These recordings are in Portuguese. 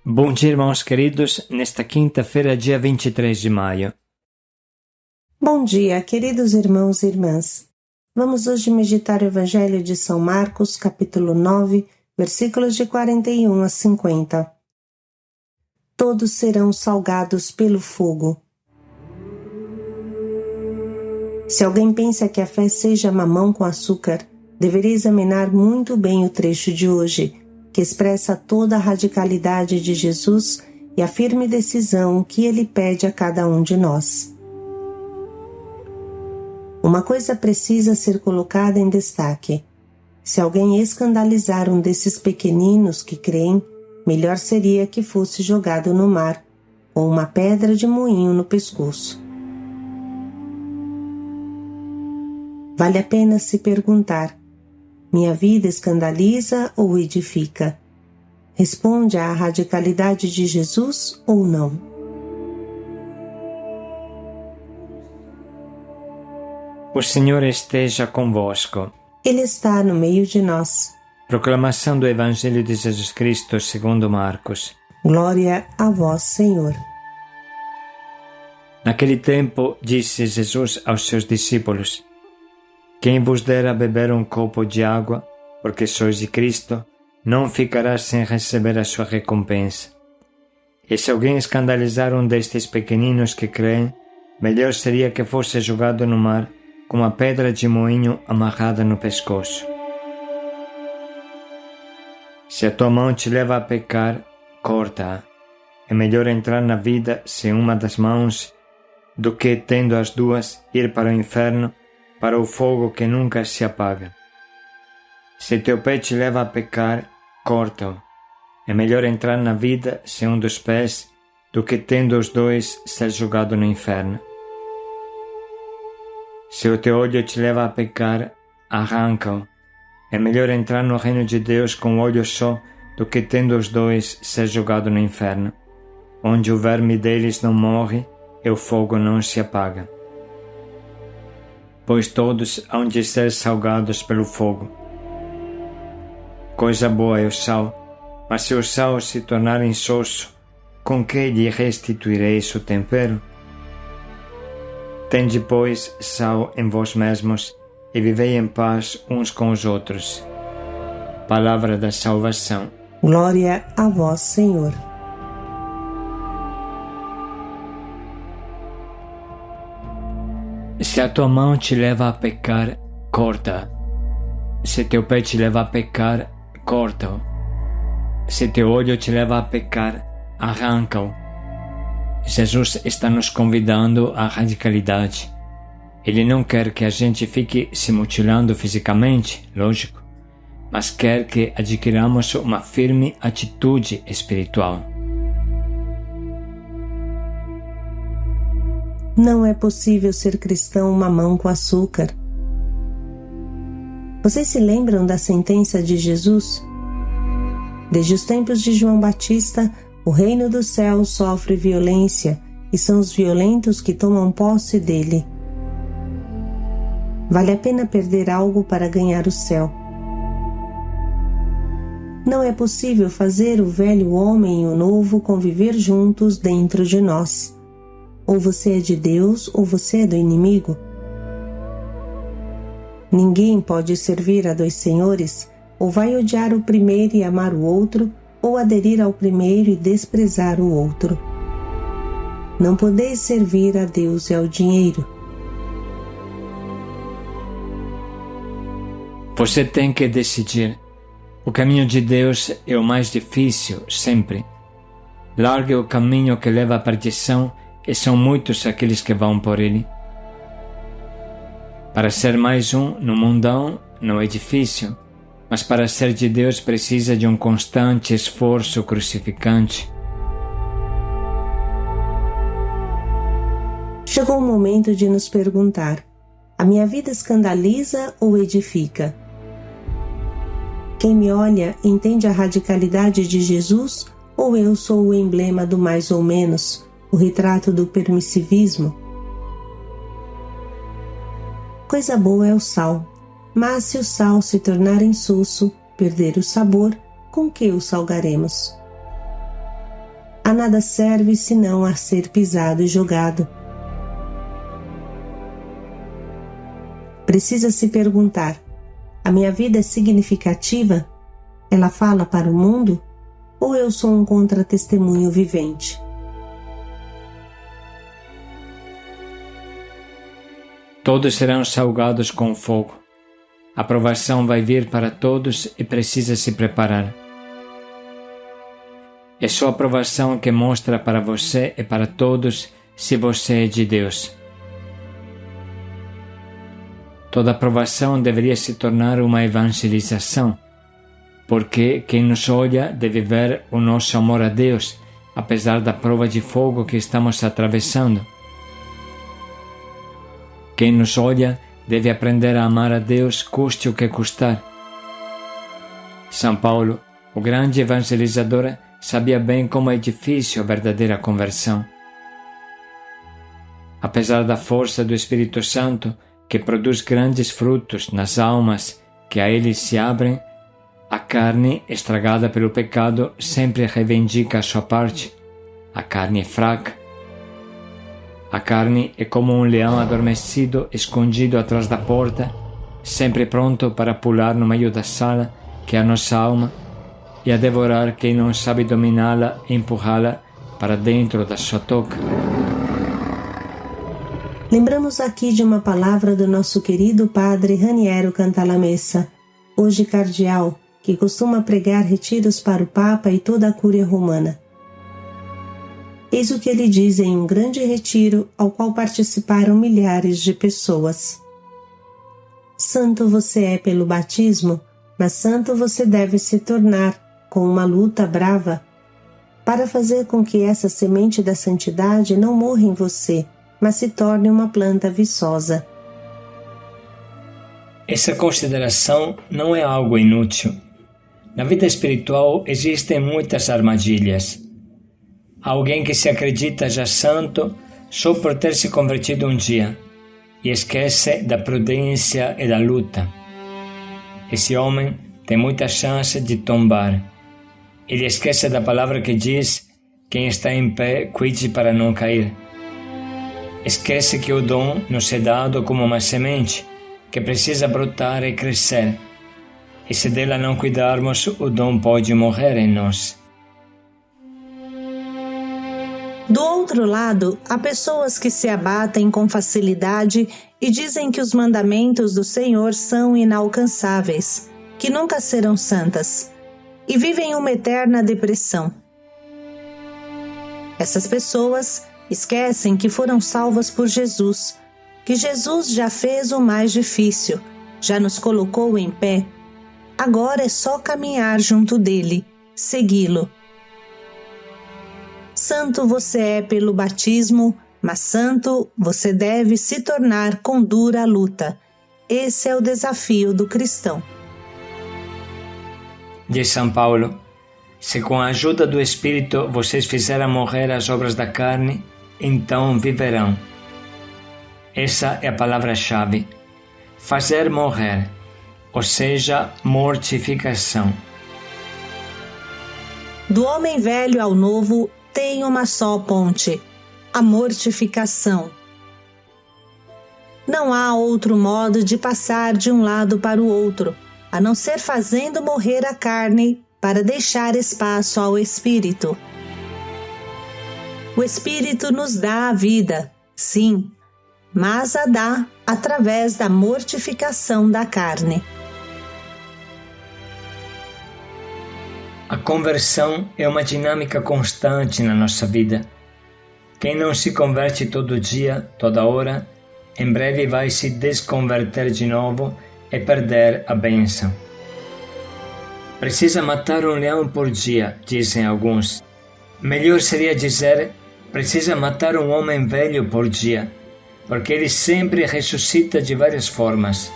Bom dia, irmãos queridos, nesta quinta-feira, dia 23 de maio. Bom dia, queridos irmãos e irmãs. Vamos hoje meditar o Evangelho de São Marcos, capítulo 9, versículos de 41 a 50. Todos serão salgados pelo fogo. Se alguém pensa que a fé seja mamão com açúcar, deveria examinar muito bem o trecho de hoje, que expressa toda a radicalidade de Jesus e a firme decisão que ele pede a cada um de nós. Uma coisa precisa ser colocada em destaque. Se alguém escandalizar um desses pequeninos que creem, melhor seria que fosse jogado no mar, com uma pedra de moinho no pescoço. Vale a pena se perguntar: minha vida escandaliza ou edifica? Responde à radicalidade de Jesus ou não? O Senhor esteja convosco. Ele está no meio de nós. Proclamação do Evangelho de Jesus Cristo segundo Marcos. Glória a vós, Senhor. Naquele tempo, disse Jesus aos seus discípulos: Quem vos der a beber um copo de água, porque sois de Cristo, não ficará sem receber a sua recompensa. E se alguém escandalizar um destes pequeninos que creem, melhor seria que fosse jogado no mar, com uma pedra de moinho amarrada no pescoço. Se a tua mão te leva a pecar, corta-a. É melhor entrar na vida sem uma das mãos, do que, tendo as duas, ir para o inferno, para o fogo que nunca se apaga. Se teu pé te leva a pecar, corta-o. É melhor entrar na vida sem um dos pés, do que, tendo os dois, ser jogado no inferno. Se o teu olho te leva a pecar, arranca-o. É melhor entrar no reino de Deus com um olho só, do que, tendo os dois, ser jogado no inferno, onde o verme deles não morre e o fogo não se apaga. Pois todos hão de ser salgados pelo fogo. Coisa boa é o sal, mas se o sal se tornar insosso, com que lhe restituireis o tempero? Tende, pois, sal em vós mesmos, e vivei em paz uns com os outros. Palavra da salvação. Glória a vós, Senhor. Se a tua mão te leva a pecar, corta-a. Se teu pé te leva a pecar, corta-o. Se teu olho te leva a pecar, arranca-o. Jesus está nos convidando à radicalidade. Ele não quer que a gente fique se mutilando fisicamente, lógico, mas quer que adquiramos uma firme atitude espiritual. Não é possível ser cristão mamão com açúcar. Vocês se lembram da sentença de Jesus? Desde os tempos de João Batista, o reino dos céus sofre violência e são os violentos que tomam posse dele. Vale a pena perder algo para ganhar o céu. Não é possível fazer o velho homem e o novo conviver juntos dentro de nós. Ou você é de Deus ou você é do inimigo. Ninguém pode servir a dois senhores, ou vai odiar o primeiro e amar o outro, ou aderir ao primeiro e desprezar o outro. Não podeis servir a Deus e ao dinheiro. Você tem que decidir. O caminho de Deus é o mais difícil, sempre. Largue o caminho que leva à perdição, e são muitos aqueles que vão por ele. Para ser mais um no mundão não é difícil, mas para ser de Deus precisa de um constante esforço crucificante. Chegou o momento de nos perguntar: a minha vida escandaliza ou edifica? Quem me olha entende a radicalidade de Jesus ou eu sou o emblema do mais ou menos, o retrato do permissivismo? Coisa boa é o sal, mas se o sal se tornar insosso, perder o sabor, com que o salgaremos? a nada serve senão a ser pisado e jogado. Precisa se perguntar: a minha vida é significativa? Ela fala para o mundo? Ou eu sou um contra-testemunho vivente? Todos serão salgados com fogo. A provação vai vir para todos e precisa se preparar. É só a provação que mostra para você e para todos se você é de Deus. Toda provação deveria se tornar uma evangelização, porque quem nos olha deve ver o nosso amor a Deus, apesar da prova de fogo que estamos atravessando. Quem nos olha deve aprender a amar a Deus, custe o que custar. São Paulo, o grande evangelizador, sabia bem como é difícil a verdadeira conversão. Apesar da força do Espírito Santo, que produz grandes frutos nas almas que a ele se abrem, a carne, estragada pelo pecado, sempre reivindica a sua parte. A carne é fraca. A carne é como um leão adormecido, escondido atrás da porta, sempre pronto para pular no meio da sala, que é a nossa alma, e a devorar quem não sabe dominá-la e empurrá-la para dentro da sua toca. Lembramos aqui de uma palavra do nosso querido padre Raniero Cantalamessa, hoje cardeal, que costuma pregar retiros para o Papa e toda a Cúria Romana. Eis o que ele diz em um grande retiro ao qual participaram milhares de pessoas. Santo você é pelo batismo, mas santo você deve se tornar com uma luta brava para fazer com que essa semente da santidade não morra em você, mas se torne uma planta viçosa. Essa consideração não é algo inútil. Na vida espiritual existem muitas armadilhas. Alguém que se acredita já santo só por ter se convertido um dia e esquece da prudência e da luta. Esse homem tem muita chance de tombar. Ele esquece da palavra que diz: quem está em pé, cuide para não cair. Esquece que o dom nos é dado como uma semente que precisa brotar e crescer. E se dela não cuidarmos, o dom pode morrer em nós. Do outro lado, há pessoas que se abatem com facilidade e dizem que os mandamentos do Senhor são inalcançáveis, que nunca serão santas, e vivem uma eterna depressão. Essas pessoas esquecem que foram salvas por Jesus, que Jesus já fez o mais difícil, já nos colocou em pé. Agora é só caminhar junto dele, segui-lo. Santo você é pelo batismo, mas santo você deve se tornar com dura luta. Esse é o desafio do cristão. Diz São Paulo: se com a ajuda do Espírito vocês fizerem morrer as obras da carne, então viverão. Essa é a palavra-chave. Fazer morrer, ou seja, mortificação. Do homem velho ao novo tem uma só ponte, a mortificação. Não há outro modo de passar de um lado para o outro, a não ser fazendo morrer a carne para deixar espaço ao Espírito. O Espírito nos dá a vida, sim, mas a dá através da mortificação da carne. A conversão é uma dinâmica constante na nossa vida. Quem não se converte todo dia, toda hora, em breve vai se desconverter de novo e perder a bênção. Precisa matar um leão por dia, dizem alguns. Melhor seria dizer: precisa matar um homem velho por dia, porque ele sempre ressuscita de várias formas.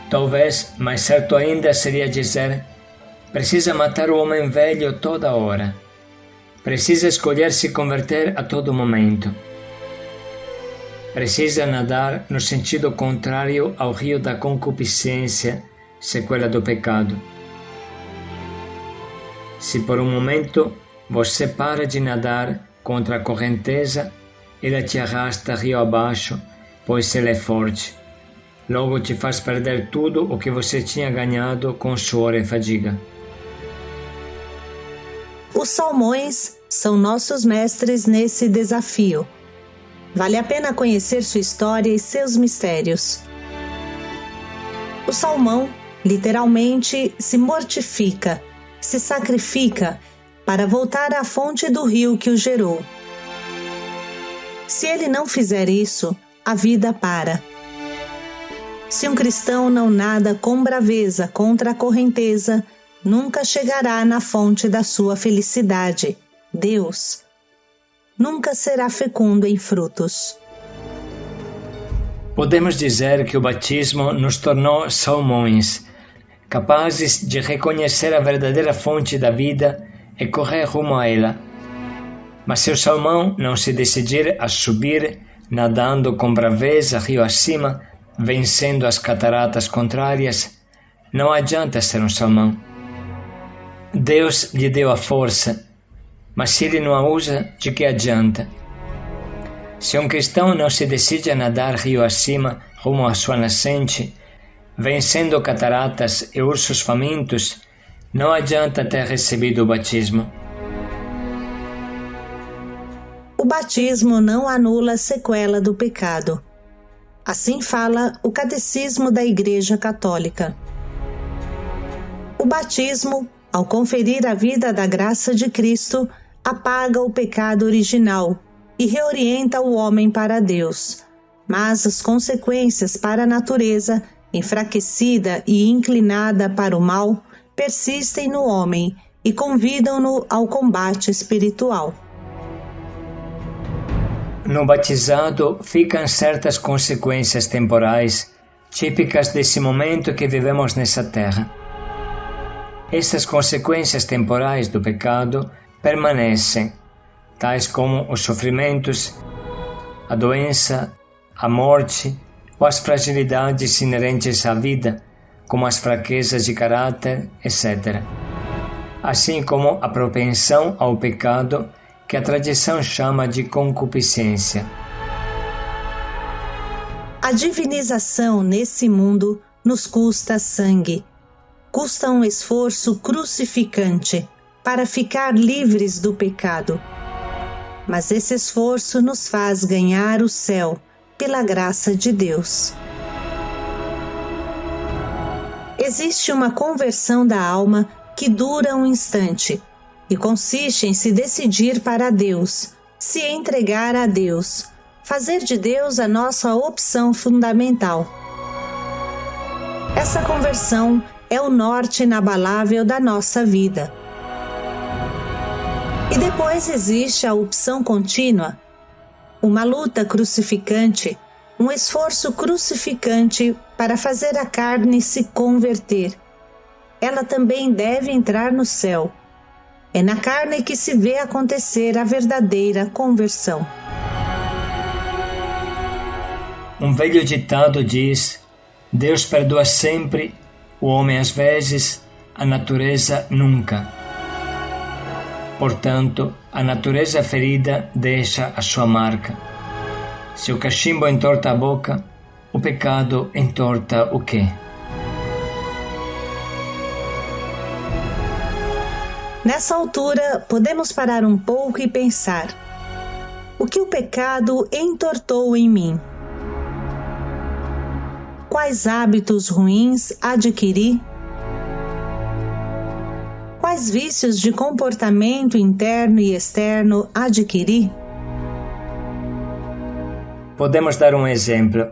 Talvez, mais certo ainda, seria dizer: precisa matar o homem velho toda hora. Precisa escolher se converter a todo momento. Precisa nadar no sentido contrário ao rio da concupiscência, sequela do pecado. Se por um momento Você para de nadar contra a correnteza, ela te arrasta rio abaixo, pois ela é forte. Logo te faz perder tudo o que você tinha ganhado com suor e fadiga. Os salmões são nossos mestres nesse desafio. Vale a pena conhecer sua história e seus mistérios. O salmão, literalmente, se mortifica, se sacrifica para voltar à fonte do rio que o gerou. Se ele não fizer isso, a vida para. Se um cristão não nada com braveza contra a correnteza, nunca chegará na fonte da sua felicidade, Deus. Nunca será fecundo em frutos. Podemos dizer que o batismo nos tornou salmões, capazes de reconhecer a verdadeira fonte da vida e correr rumo a ela. Mas se o salmão não se decidir a subir, nadando com braveza rio acima, vencendo as cataratas contrárias, não adianta ser um salmão. Deus lhe deu a força, mas se ele não a usa, de que adianta? Se um cristão não se decide a nadar rio acima, rumo à sua nascente, vencendo cataratas e ursos famintos, não adianta ter recebido o batismo. O batismo não anula a sequela do pecado. Assim fala o Catecismo da Igreja Católica. O batismo, ao conferir a vida da graça de Cristo, apaga o pecado original e reorienta o homem para Deus. Mas as consequências para a natureza, enfraquecida e inclinada para o mal, persistem no homem e convidam-no ao combate espiritual. No batizado ficam certas consequências temporais, típicas desse momento que vivemos nessa terra. Essas consequências temporais do pecado permanecem, tais como os sofrimentos, a doença, a morte ou as fragilidades inerentes à vida, como as fraquezas de caráter, etc. Assim como a propensão ao pecado, que a tradição chama de concupiscência. A divinização nesse mundo nos custa sangue, custa um esforço crucificante para ficar livres do pecado. Mas esse esforço nos faz ganhar o céu pela graça de Deus. Existe uma conversão da alma que dura um instante e consiste em se decidir para Deus, se entregar a Deus, fazer de Deus a nossa opção fundamental. Essa conversão é o norte inabalável da nossa vida. E depois existe a opção contínua, uma luta crucificante, um esforço crucificante para fazer a carne se converter. Ela também deve entrar no céu. É na carne que se vê acontecer a verdadeira conversão. Um velho ditado diz: Deus perdoa sempre, o homem às vezes, a natureza nunca. Portanto, a natureza ferida deixa a sua marca. Se o cachimbo entorta a boca, o pecado entorta o quê? Nessa altura, podemos parar um pouco e pensar: o que o pecado entortou em mim? Quais hábitos ruins adquiri? Quais vícios de comportamento interno e externo adquiri? Podemos dar um exemplo.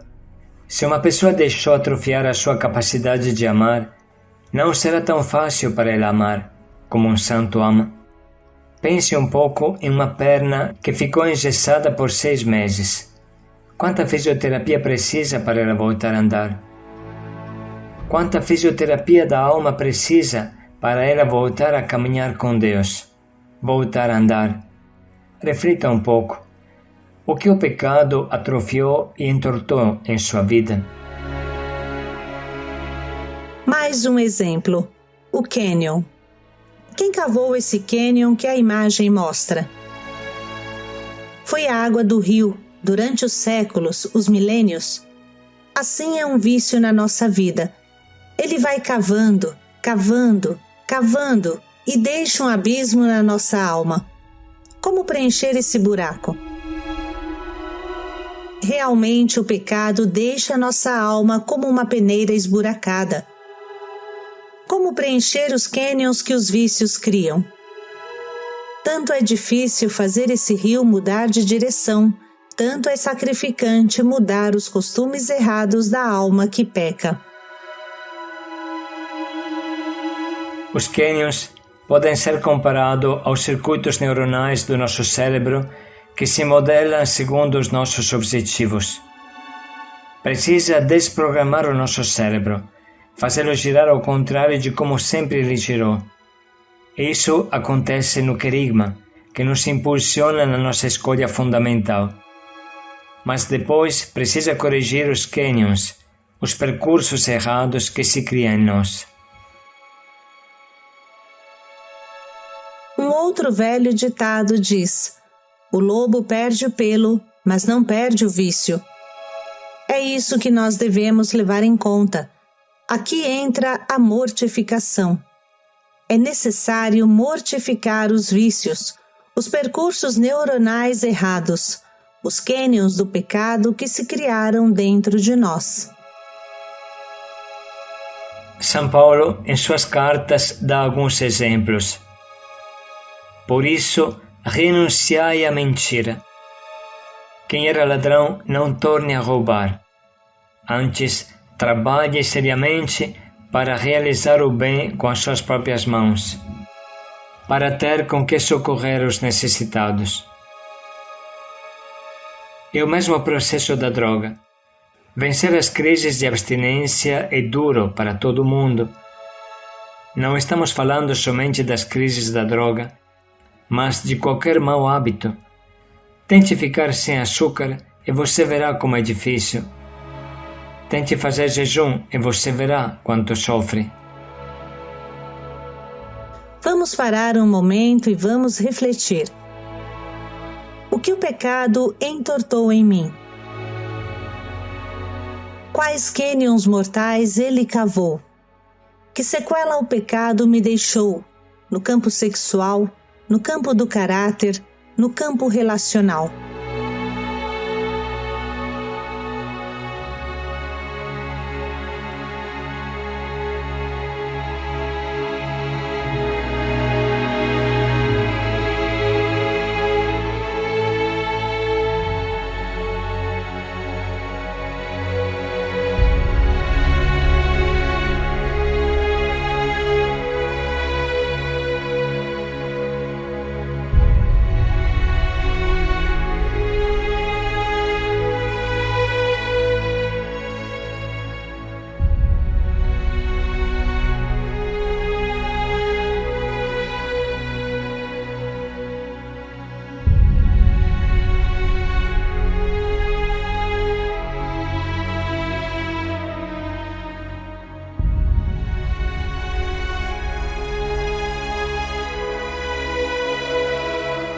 Se uma pessoa deixou atrofiar a sua capacidade de amar, não será tão fácil para ela amar como um santo ama. Pense um pouco em uma perna que ficou engessada por 6 meses. Quanta fisioterapia precisa para ela voltar a andar? Quanta fisioterapia da alma precisa para ela voltar a caminhar com Deus, voltar a andar? Reflita um pouco. O que o pecado atrofiou e entortou em sua vida? Mais um exemplo: o cânion. Quem cavou esse cânion que a imagem mostra? Foi a água do rio, durante os séculos, os milênios. Assim é um vício na nossa vida. Ele vai cavando, cavando, cavando e deixa um abismo na nossa alma. Como preencher esse buraco? Realmente o pecado deixa a nossa alma como uma peneira esburacada. Como preencher os cânions que os vícios criam? Tanto é difícil fazer esse rio mudar de direção, tanto é sacrificante mudar os costumes errados da alma que peca. Os cânions podem ser comparados aos circuitos neuronais do nosso cérebro que se modelam segundo os nossos objetivos. Precisa desprogramar o nosso cérebro, fazê-lo girar ao contrário de como sempre ele girou. Isso acontece no querigma, que nos impulsiona na nossa escolha fundamental. Mas depois precisa corrigir os cânions, os percursos errados que se criam em nós. Um outro velho ditado diz: o lobo perde o pelo, mas não perde o vício. É isso que nós devemos levar em conta. Aqui entra a mortificação. É necessário mortificar os vícios, os percursos neuronais errados, os cânions do pecado que se criaram dentro de nós. São Paulo, em suas cartas, dá alguns exemplos. Por isso, renunciai à mentira. Quem era ladrão, não torne a roubar. Antes, trabalhe seriamente para realizar o bem com as suas próprias mãos, para ter com que socorrer os necessitados. É o mesmo processo da droga. Vencer as crises de abstinência é duro para todo mundo. Não estamos falando somente das crises da droga, mas de qualquer mau hábito. Tente ficar sem açúcar e você verá como é difícil. Tente fazer jejum e você verá quanto sofre. Vamos parar um momento e vamos refletir. O que o pecado entortou em mim? Quais cânions mortais ele cavou? Que sequela o pecado me deixou no campo sexual, no campo do caráter, no campo relacional?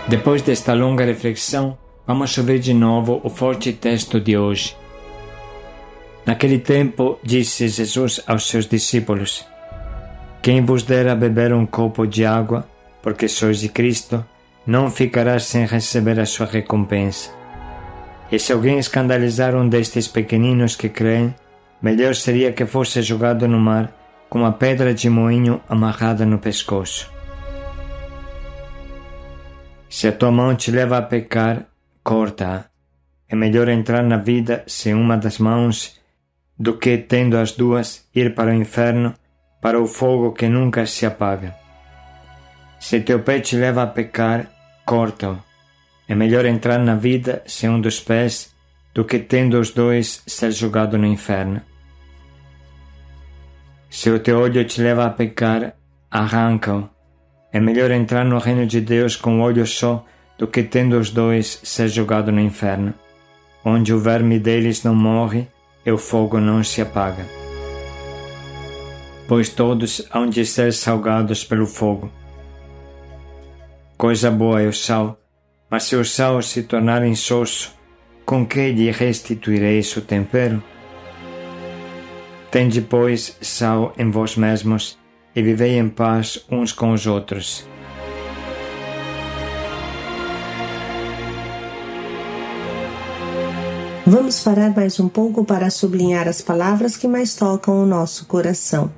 Depois desta longa reflexão, vamos ouvir de novo o forte texto de hoje. Naquele tempo, disse Jesus aos seus discípulos: quem vos der a beber um copo de água, porque sois de Cristo, não ficará sem receber a sua recompensa. E se alguém escandalizar um destes pequeninos que creem, melhor seria que fosse jogado no mar com uma pedra de moinho amarrada no pescoço. Se a tua mão te leva a pecar, corta-a. É melhor entrar na vida sem uma das mãos do que, tendo as duas, ir para o inferno, para o fogo que nunca se apaga. Se teu pé te leva a pecar, corta-o. É melhor entrar na vida sem um dos pés do que, tendo os dois, ser jogado no inferno. Se o teu olho te leva a pecar, arranca-o. É melhor entrar no reino de Deus com um olho só do que, tendo os dois, ser jogado no inferno, onde o verme deles não morre e o fogo não se apaga. Pois todos hão de ser salgados pelo fogo. Coisa boa é o sal, mas se o sal se tornar insosso, com que lhe restituireis o tempero? Tende, pois, sal em vós mesmos, e vivei em paz uns com os outros. Vamos parar mais um pouco para sublinhar as palavras que mais tocam o nosso coração.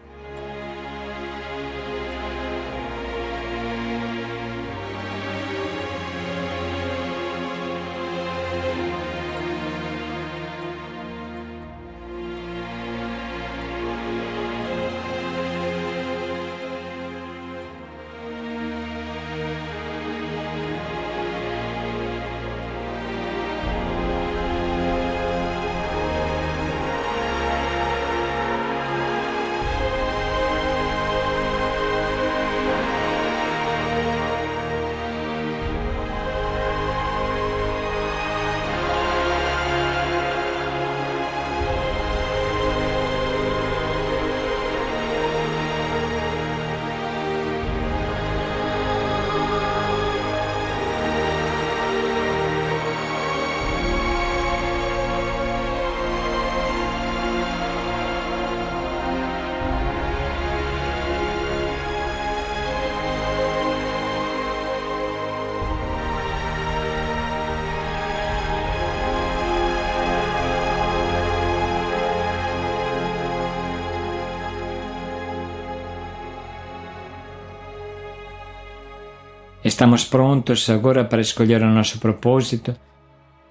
Estamos prontos agora para escolher o nosso propósito,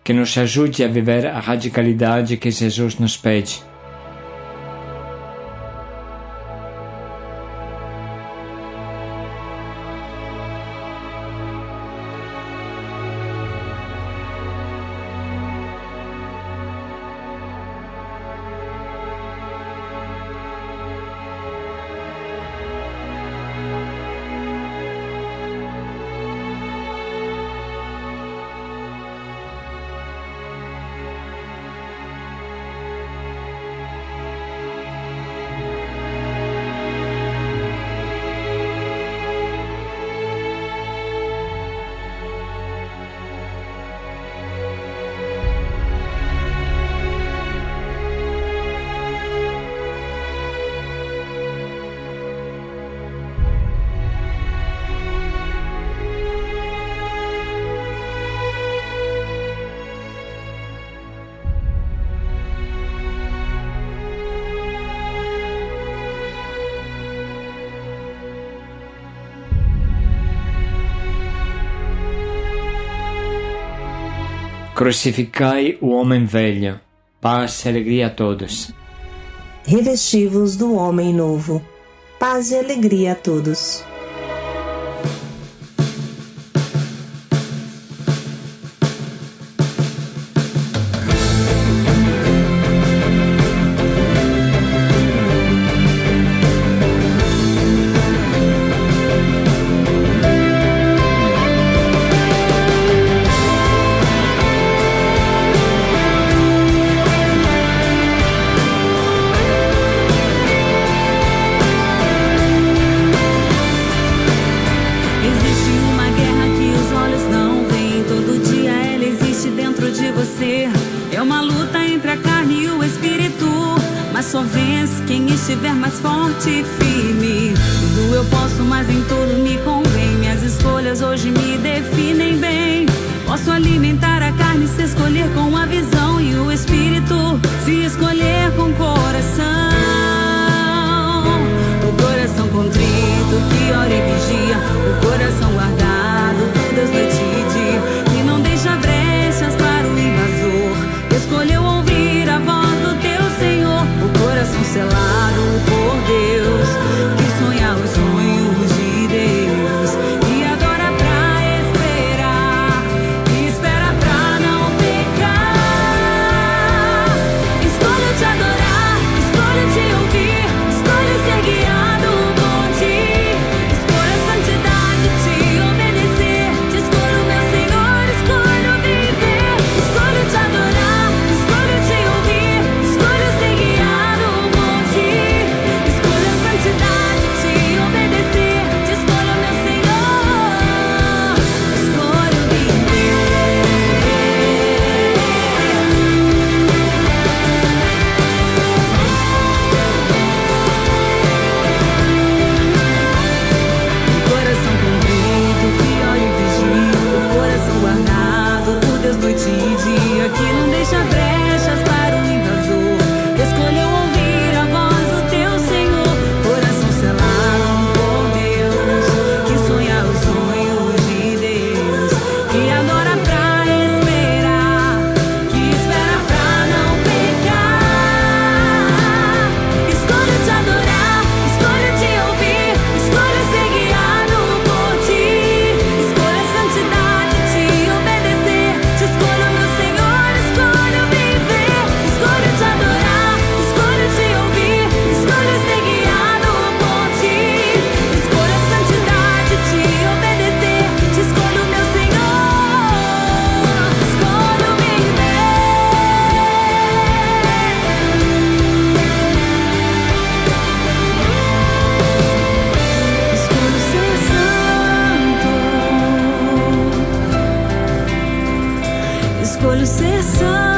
que nos ajude a viver a radicalidade que Jesus nos pede. Crucificai o homem velho, paz e alegria a todos. Revesti-vos do homem novo, paz e alegria a todos. É uma luta entre a carne e o espírito, mas só vence quem estiver mais forte e firme. Tudo eu posso, mas em tudo me convém. Minhas escolhas hoje me definem bem. Posso alimentar a carne se escolher com a visão, e o espírito se escolher com o coração. O coração contrito que ora e vigia, o coração guardado por Deus noite e dia, que não deixa brechas para o invasor. Escolheu ouvir a voz do teu Senhor, o coração selado por Deus, que sonha os sonhos de Deus e adora pra esperar, e espera pra não pecar. Escolho te adorar, escolho te ouvir, escolho ser guiado por ti, escolho a santidade, te obedecer. escolho ser sã.